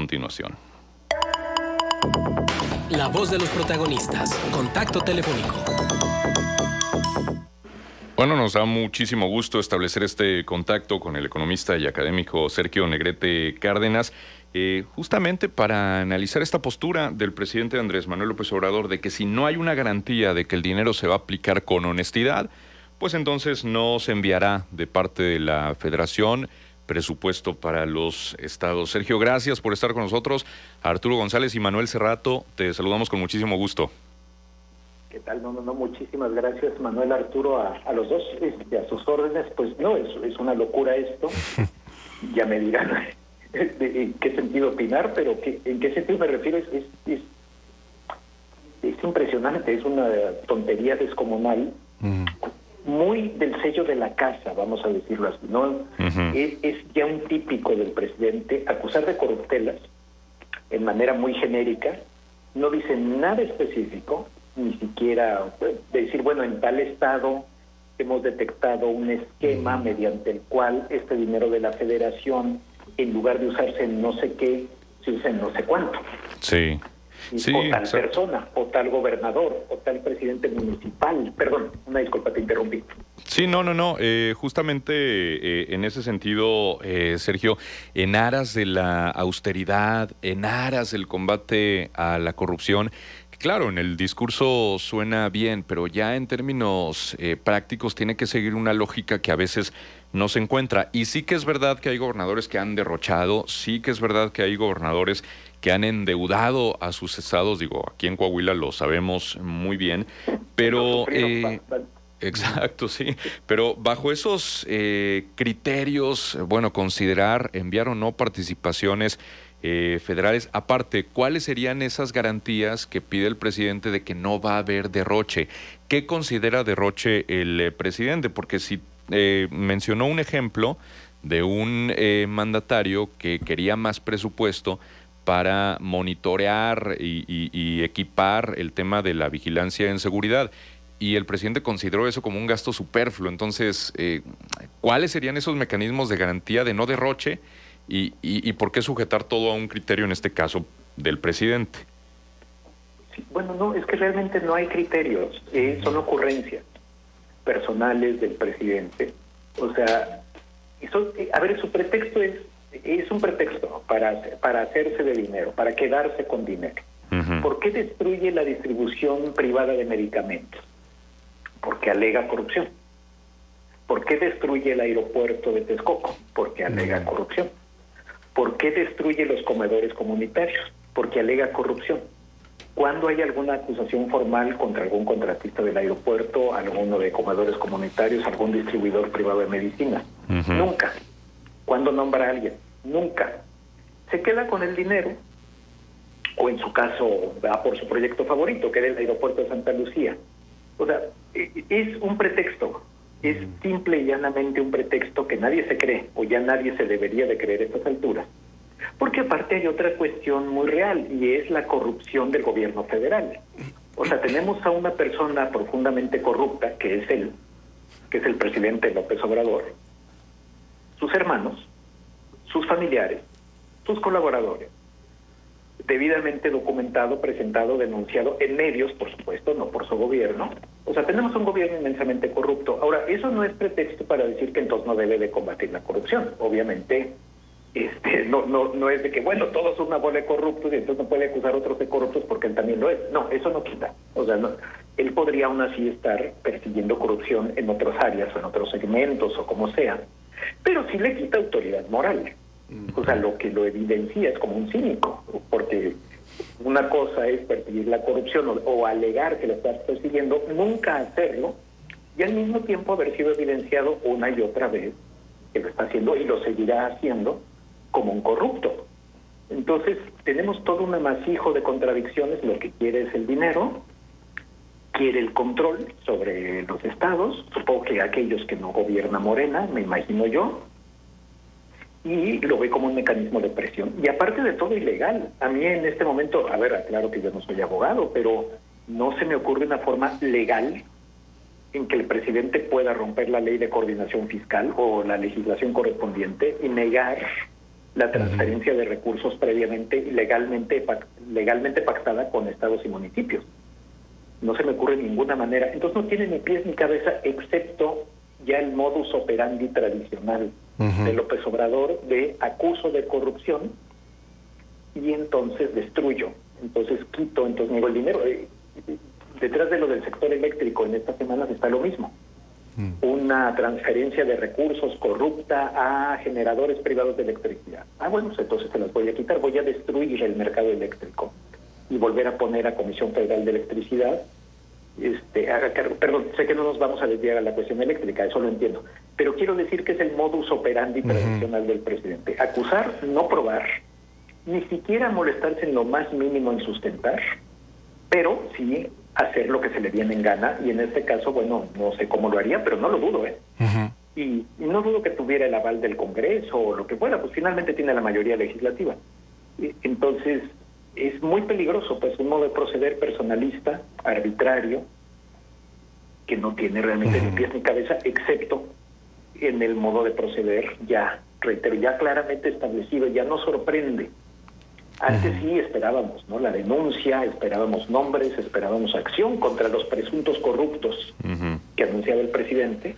continuación. La voz de los protagonistas. Contacto telefónico. Bueno, nos da muchísimo gusto establecer este contacto con el economista y académico Sergio Negrete Cárdenas, justamente para analizar esta postura del presidente Andrés Manuel López Obrador de que si no hay una garantía de que el dinero se va a aplicar con honestidad, pues entonces no se enviará de parte de la Federación presupuesto para los estados. Sergio, gracias por estar con nosotros. Arturo González y Manuel Cerrato, te saludamos con muchísimo gusto. ¿Qué tal? No, muchísimas gracias, Manuel, Arturo, a los dos, a sus órdenes. Pues no, es una locura esto. Ya me dirán en qué sentido opinar, pero en qué sentido me refiero. Es impresionante, es una tontería descomunal, muy del sello de la casa, vamos a decirlo así, ¿no? Es ya un típico del presidente acusar de corruptelas en manera muy genérica, no dice nada específico, ni siquiera decir, bueno, en tal estado hemos detectado un esquema mediante el cual este dinero de la Federación, en lugar de usarse en no sé qué, se usa en no sé cuánto. Sí. Sí, o tal exacto. persona, o tal gobernador, o tal presidente municipal. Perdón, una disculpa, te interrumpí. Sí, no. Justamente en ese sentido, Sergio, en aras de la austeridad, en aras del combate a la corrupción, claro, en el discurso suena bien, pero ya en términos prácticos tiene que seguir una lógica que a veces no se encuentra. Y sí que es verdad que hay gobernadores que han derrochado, sí que es verdad que hay gobernadores que han endeudado a sus estados, digo, aquí en Coahuila lo sabemos muy bien, pero... Exacto, sí, pero bajo esos criterios, bueno, considerar enviar o no participaciones federales, aparte, ¿cuáles serían esas garantías que pide el presidente de que no va a haber derroche? ¿Qué considera derroche el presidente? Porque si mencionó un ejemplo de un mandatario que quería más presupuesto para monitorear y equipar el tema de la vigilancia en seguridad. Y el presidente consideró eso como un gasto superfluo. Entonces, ¿cuáles serían esos mecanismos de garantía de no derroche y por qué sujetar todo a un criterio, en este caso, del presidente? Sí, bueno, no, es que realmente no hay criterios, son ocurrencias personales del presidente. O sea, eso, a ver, su pretexto es un pretexto para hacerse de dinero, para quedarse con dinero. ¿Por qué destruye la distribución privada de medicamentos? Porque alega corrupción. ¿Por qué destruye el aeropuerto de Texcoco? Porque alega corrupción. ¿Por qué destruye los comedores comunitarios? Porque alega corrupción. ¿Cuándo hay alguna acusación formal contra algún contratista del aeropuerto, alguno de comedores comunitarios, algún distribuidor privado de medicinas? Nunca. ¿Cuándo nombra a alguien? Nunca. Se queda con el dinero, o en su caso va por su proyecto favorito, que era el aeropuerto de Santa Lucía. O sea, es un pretexto, es simple y llanamente un pretexto que nadie se cree, o ya nadie se debería de creer a estas alturas. Porque aparte hay otra cuestión muy real, y es la corrupción del gobierno federal. O sea, tenemos a una persona profundamente corrupta, que es el presidente López Obrador, sus hermanos, sus familiares, sus colaboradores, debidamente documentado, presentado, denunciado en medios, por supuesto, no por su gobierno. O sea, tenemos un gobierno inmensamente corrupto. Ahora, eso no es pretexto para decir que entonces no debe de combatir la corrupción. Obviamente, no es de que, bueno, todos son una bola de corruptos y entonces no puede acusar a otros de corruptos porque él también lo es. No, eso no quita. O sea, no, él podría aún así estar persiguiendo corrupción en otras áreas o en otros segmentos o como sea, pero sí le quita autoridad moral. O sea, lo que lo evidencia es como un cínico, porque una cosa es perseguir la corrupción o alegar que la estás persiguiendo, nunca hacerlo, y al mismo tiempo haber sido evidenciado una y otra vez que lo está haciendo y lo seguirá haciendo como un corrupto. Entonces, tenemos todo un amasijo de contradicciones. Lo que quiere es el dinero, quiere el control sobre los estados, supongo que aquellos que no gobierna Morena, me imagino yo, y lo ve como un mecanismo de presión. Y aparte de todo, ilegal. A mí en este momento, a ver, aclaro que yo no soy abogado, pero no se me ocurre una forma legal en que el presidente pueda romper la ley de coordinación fiscal o la legislación correspondiente y negar la transferencia de recursos previamente legalmente pactada con estados y municipios. No se me ocurre de ninguna manera. Entonces no tiene ni pies ni cabeza, excepto ya el modus operandi tradicional de López Obrador de acuso de corrupción y entonces destruyo, entonces quito, entonces niego el dinero. Detrás de lo del sector eléctrico en estas semanas está lo mismo. Una transferencia de recursos corrupta a generadores privados de electricidad. Bueno, pues entonces se las voy a quitar, voy a destruir el mercado eléctrico y volver a poner a Comisión Federal de Electricidad haga cargo. Perdón, sé que no nos vamos a desviar a la cuestión eléctrica, eso lo entiendo, pero quiero decir que es el modus operandi tradicional del presidente. Acusar, no probar, ni siquiera molestarse en lo más mínimo en sustentar, pero sí hacer lo que se le viene en gana, y en este caso, bueno, no sé cómo lo haría, pero no lo dudo, y no dudo que tuviera el aval del Congreso o lo que fuera, pues finalmente tiene la mayoría legislativa. Entonces, es muy peligroso, pues un modo de proceder personalista, arbitrario, que no tiene realmente ni pies ni cabeza, excepto en el modo de proceder ya, reitero, ya claramente establecido, ya no sorprende. Antes sí esperábamos, ¿no? La denuncia, esperábamos nombres, esperábamos acción contra los presuntos corruptos que anunciaba el presidente,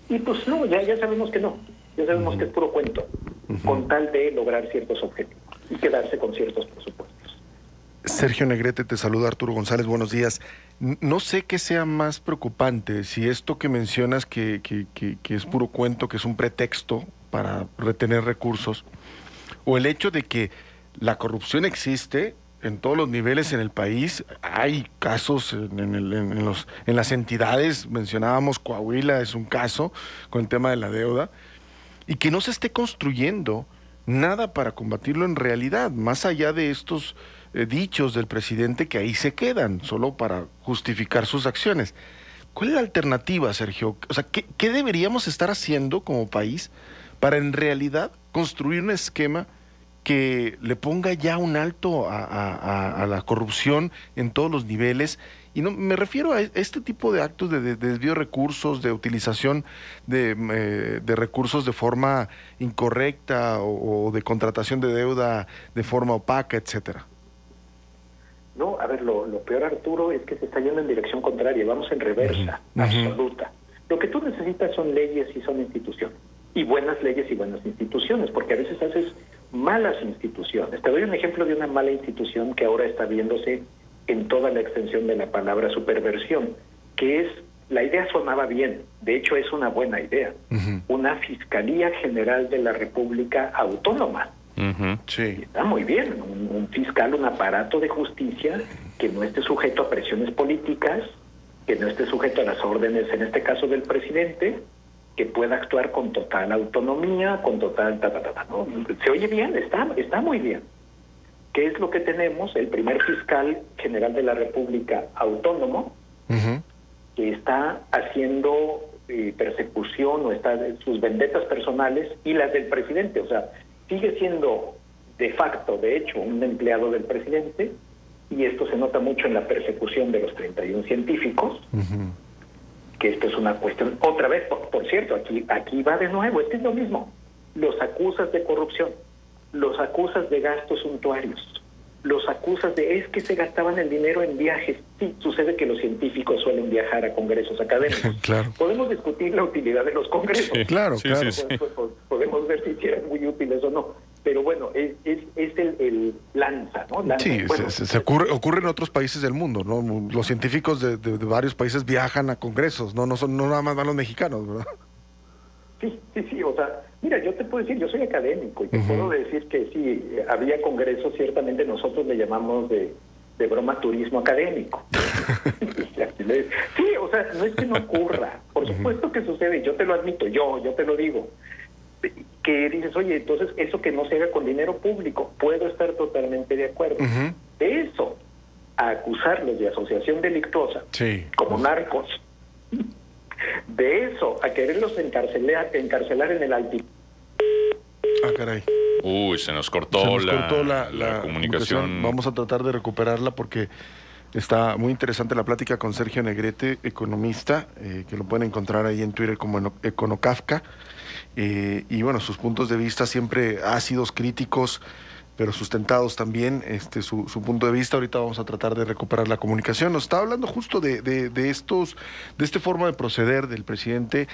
y pues no, ya sabemos que no, ya sabemos que es puro cuento, con tal de lograr ciertos objetivos y quedarse con ciertos presupuestos. Sergio Negrete, te saluda Arturo González, buenos días. No sé qué sea más preocupante, si esto que mencionas que es puro cuento, que es un pretexto para retener recursos, o el hecho de que la corrupción existe en todos los niveles en el país. Hay casos en las entidades, mencionábamos Coahuila, es un caso con el tema de la deuda, y que no se esté construyendo nada para combatirlo en realidad, más allá de estos dichos del presidente que ahí se quedan, solo para justificar sus acciones. ¿Cuál es la alternativa, Sergio? O sea, ¿qué deberíamos estar haciendo como país para en realidad construir un esquema que le ponga ya un alto a la corrupción en todos los niveles? Y no me refiero a este tipo de actos de desvío de recursos, de utilización de recursos de forma incorrecta o de contratación de deuda de forma opaca, etcétera. No, a ver, lo peor, Arturo, es que se está yendo en dirección contraria, vamos en reversa, absoluta. Lo que tú necesitas son leyes y son instituciones, y buenas leyes y buenas instituciones, porque a veces haces malas instituciones. Te doy un ejemplo de una mala institución que ahora está viéndose en toda la extensión de la palabra superversión, que es, la idea sonaba bien, de hecho es una buena idea, una Fiscalía General de la República autónoma. Sí. Está muy bien, un fiscal, un aparato de justicia que no esté sujeto a presiones políticas, que no esté sujeto a las órdenes, en este caso del presidente, que pueda actuar con total autonomía, con total... ¿no? Se oye bien, está muy bien. ¿Qué es lo que tenemos? El primer fiscal general de la República autónomo, que está haciendo persecución o está sus vendetas personales y las del presidente, o sea, sigue siendo de facto, de hecho, un empleado del presidente, y esto se nota mucho en la persecución de los 31 científicos, que esto es una cuestión, otra vez, por cierto, aquí va de nuevo, es lo mismo, los acusas de corrupción, los acusas de gastos suntuarios, los acusas de, es que se gastaban el dinero en viajes. Sí, sucede que los científicos suelen viajar a congresos académicos. Claro. Podemos discutir la utilidad de los congresos. Sí, claro. Sí. Podemos ver si eran muy útiles o no. Pero bueno, es el lanza, ¿no? Lanza. Sí, bueno, ocurre en otros países del mundo, ¿no? Los científicos de varios países viajan a congresos, no nada más van los mexicanos, ¿verdad? Sí, o sea, mira, yo te puedo decir, yo soy académico y te puedo decir que sí, había congresos, ciertamente nosotros le llamamos de broma turismo académico. Sí, o sea, no es que no ocurra, por supuesto que sucede, yo te lo admito, yo te lo digo, que dices, oye, entonces eso que no se haga con dinero público, puedo estar totalmente de acuerdo. De eso, a acusarlos de asociación delictuosa, como narcos, de eso a quererlos encarcelar en el altiplano. Ah, caray. Uy, se nos cortó la comunicación. Vamos a tratar de recuperarla porque está muy interesante la plática con Sergio Negrete, economista, que lo pueden encontrar ahí en Twitter como Econocafka. y bueno, sus puntos de vista siempre ácidos, críticos, pero sustentados también, su punto de vista. Ahorita vamos a tratar de recuperar la comunicación. Nos está hablando justo de esta forma de proceder del presidente,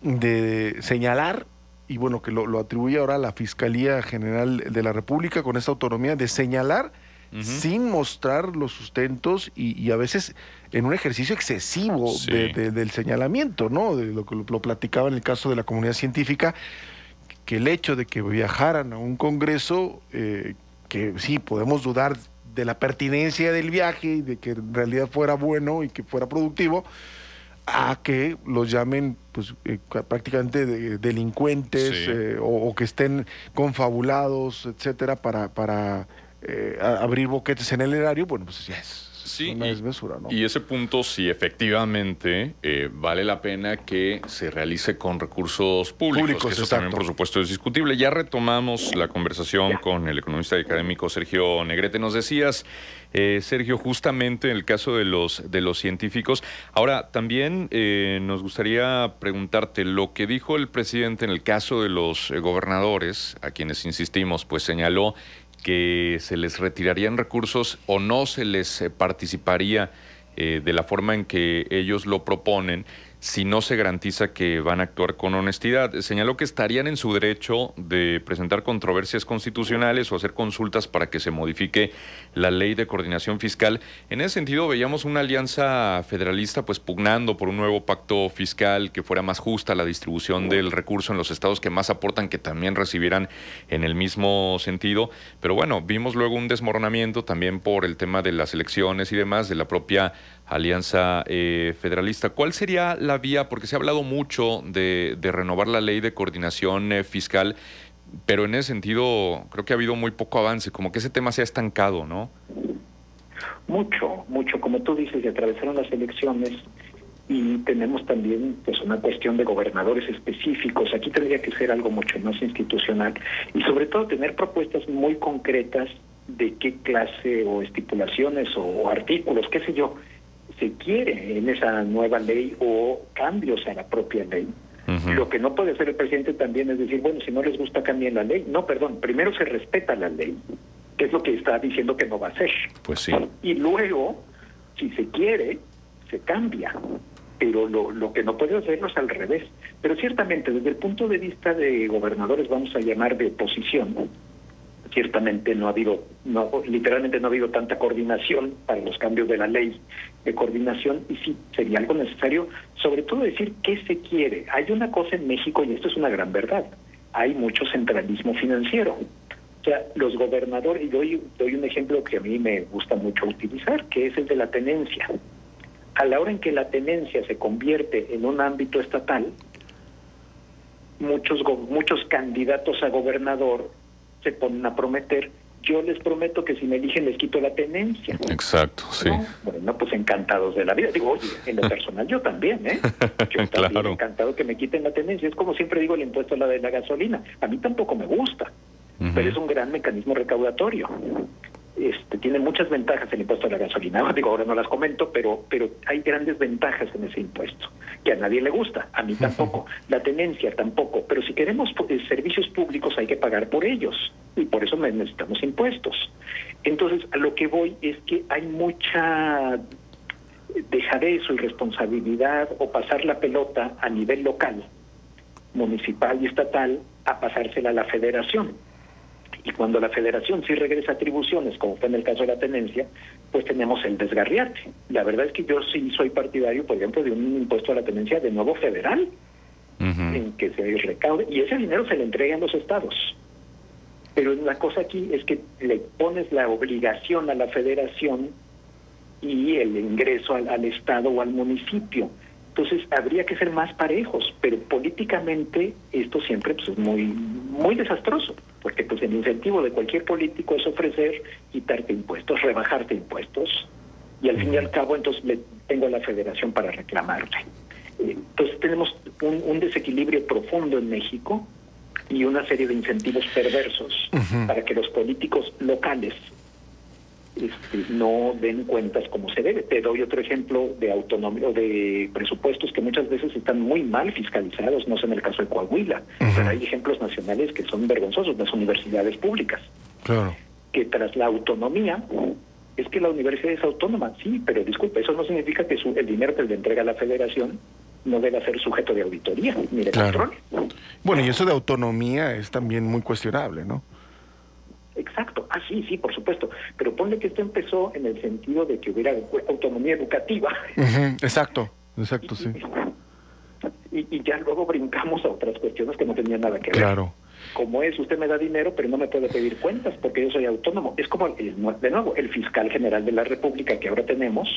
de señalar, y bueno, que lo atribuye ahora a la Fiscalía General de la República con esta autonomía de señalar sin mostrar los sustentos y a veces en un ejercicio excesivo del señalamiento, ¿no? De lo que lo platicaba en el caso de la comunidad científica, que el hecho de que viajaran a un congreso, que sí, podemos dudar de la pertinencia del viaje y de que en realidad fuera bueno y que fuera productivo, a que los llamen pues prácticamente delincuentes, o que estén confabulados, etcétera, para abrir boquetes en el erario. Bueno, pues ya es una desmesura, ¿no? Y ese punto, sí, efectivamente, vale la pena que se realice con recursos públicos, que eso también, por supuesto, es discutible. Ya retomamos la conversación con el economista y académico Sergio Negrete. Nos decías, Sergio, justamente en el caso de los científicos. Ahora, también nos gustaría preguntarte lo que dijo el presidente en el caso de los gobernadores, a quienes insistimos, pues señaló que se les retirarían recursos o no se les participaría de la forma en que ellos lo proponen si no se garantiza que van a actuar con honestidad. Señaló que estarían en su derecho de presentar controversias constitucionales o hacer consultas para que se modifique la ley de coordinación fiscal. En ese sentido, veíamos una alianza federalista pues pugnando por un nuevo pacto fiscal que fuera más justa la distribución del recurso en los estados que más aportan, que también recibieran en el mismo sentido. Pero bueno, vimos luego un desmoronamiento también por el tema de las elecciones y demás de la propia alianza federalista. ¿Cuál sería la vía? Porque se ha hablado mucho de renovar la ley de coordinación fiscal, pero en ese sentido creo que ha habido muy poco avance, como que ese tema se ha estancado, ¿no? Mucho, como tú dices, se atravesaron las elecciones y tenemos también pues una cuestión de gobernadores específicos. Aquí tendría que ser algo mucho más institucional y sobre todo tener propuestas muy concretas de qué clase o estipulaciones o artículos, qué sé yo, se quiere en esa nueva ley o cambios a la propia ley. Lo que no puede hacer el presidente también es decir, bueno, si no les gusta cambien la ley. No, perdón, primero se respeta la ley, que es lo que está diciendo que no va a hacer. Pues sí. Y luego, si se quiere, se cambia. Pero lo que no puede hacerlo es al revés. Pero ciertamente, desde el punto de vista de gobernadores, vamos a llamar de oposición, ciertamente literalmente no ha habido tanta coordinación para los cambios de la ley de coordinación, y sí, sería algo necesario, sobre todo decir qué se quiere. Hay una cosa en México, y esto es una gran verdad, hay mucho centralismo financiero. O sea, los gobernadores, y doy un ejemplo que a mí me gusta mucho utilizar, que es el de la tenencia. A la hora en que la tenencia se convierte en un ámbito estatal, muchos candidatos a gobernador se ponen a prometer, yo les prometo que si me eligen les quito la tenencia. Exacto, sí. ¿No? Bueno, pues encantados de la vida. Digo, oye, en lo personal yo también, Yo también encantado que me quiten la tenencia. Es como siempre digo el impuesto a la gasolina. A mí tampoco me gusta, pero es un gran mecanismo recaudatorio. Tiene muchas ventajas el impuesto a la gasolina. Digo, ahora no las comento, pero hay grandes ventajas en ese impuesto, que a nadie le gusta, a mí tampoco, la tenencia tampoco, pero si queremos servicios públicos hay que pagar por ellos, y por eso necesitamos impuestos. Entonces, a lo que voy es que hay mucha dejadez o irresponsabilidad o pasar la pelota a nivel local, municipal y estatal, a pasársela a la federación. Y cuando la federación sí regresa atribuciones, como fue en el caso de la tenencia, pues tenemos el desgarriate. La verdad es que yo sí soy partidario, por ejemplo, de un impuesto a la tenencia de nuevo federal, en que se recaude, y ese dinero se le entrega a los estados. Pero la cosa aquí es que le pones la obligación a la federación y el ingreso al estado o al municipio. Entonces habría que ser más parejos, pero políticamente esto siempre pues, es muy desastroso, porque pues el incentivo de cualquier político es ofrecer quitarte impuestos, rebajarte impuestos, y al fin y al cabo entonces le tengo a la federación para reclamarle. Entonces tenemos un desequilibrio profundo en México y una serie de incentivos perversos para que los políticos locales no den cuentas como se debe. Te doy otro ejemplo de autonomía o de presupuestos que muchas veces están muy mal fiscalizados, no sé en el caso de Coahuila, pero hay ejemplos nacionales que son vergonzosos, las universidades públicas. Claro. Que tras la autonomía, es que la universidad es autónoma, sí, pero disculpe, eso no significa que el dinero que le entrega la federación no debe ser sujeto de auditoría ni de control. Bueno, y eso de autonomía es también muy cuestionable, ¿no? Exacto, sí, por supuesto, pero ponle que esto empezó en el sentido de que hubiera autonomía educativa. Exacto, sí. Y ya luego brincamos a otras cuestiones que no tenían nada que ver. Claro. Como es, usted me da dinero, pero no me puede pedir cuentas porque yo soy autónomo. Es como, de nuevo, el fiscal general de la República que ahora tenemos,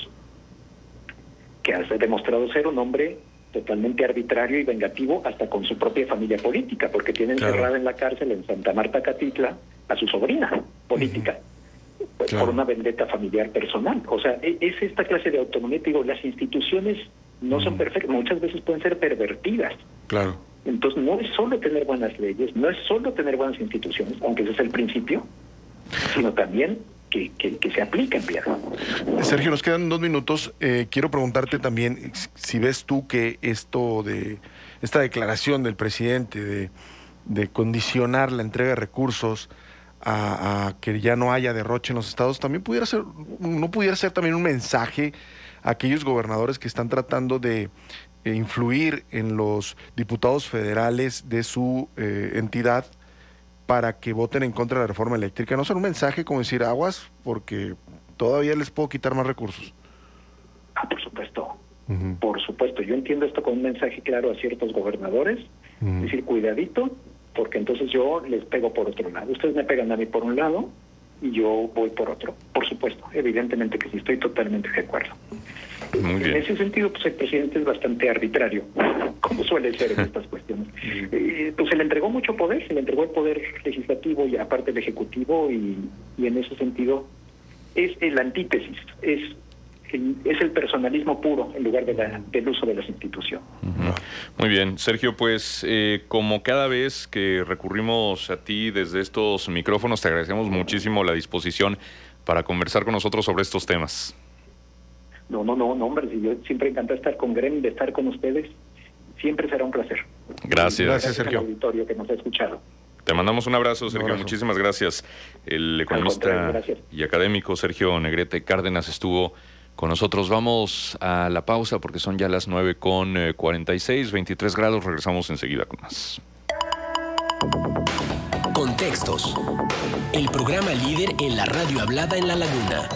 que ha demostrado ser un hombre totalmente arbitrario y vengativo hasta con su propia familia política, porque tiene encerrada en la cárcel en Santa Marta, Catitla, a su sobrina política, por una vendetta familiar personal. O sea, es esta clase de autonomía. Te digo, las instituciones no son perfectas, muchas veces pueden ser pervertidas. Claro. Entonces, no es solo tener buenas leyes, no es solo tener buenas instituciones, aunque ese es el principio, sino también que se apliquen bien. Sergio, nos quedan 2 minutos. Quiero preguntarte también si ves tú que esta declaración del presidente de condicionar la entrega de recursos a que ya no haya derroche en los estados, también no pudiera ser también un mensaje a aquellos gobernadores que están tratando de influir en los diputados federales de su entidad para que voten en contra de la reforma eléctrica. ¿No será un mensaje como decir aguas porque todavía les puedo quitar más recursos? Por supuesto. Por supuesto. Yo entiendo esto como un mensaje claro a ciertos gobernadores. Es decir, cuidadito, porque entonces yo les pego por otro lado. Ustedes me pegan a mí por un lado y yo voy por otro. Por supuesto. Evidentemente que sí, estoy totalmente de acuerdo. Muy bien. En ese sentido, pues el presidente es bastante arbitrario, como suele ser en estas cuestiones. Pues se le entregó mucho poder, se le entregó el poder legislativo y aparte el ejecutivo, y en ese sentido es el antítesis, es el personalismo puro en lugar del uso de las instituciones. Muy bien, Sergio, pues como cada vez que recurrimos a ti desde estos micrófonos, te agradecemos muchísimo la disposición para conversar con nosotros sobre estos temas. No, hombre, si yo siempre encantado de estar con Grem, de estar con ustedes, siempre será un placer. Gracias, Sergio. Al auditorio que nos ha escuchado. Te mandamos un abrazo, Sergio. Muchísimas gracias. El economista y académico Sergio Negrete Cárdenas estuvo con nosotros. Vamos a la pausa porque son ya las 9:46, 23 grados. Regresamos enseguida con más. Contextos. El programa líder en la radio hablada en La Laguna.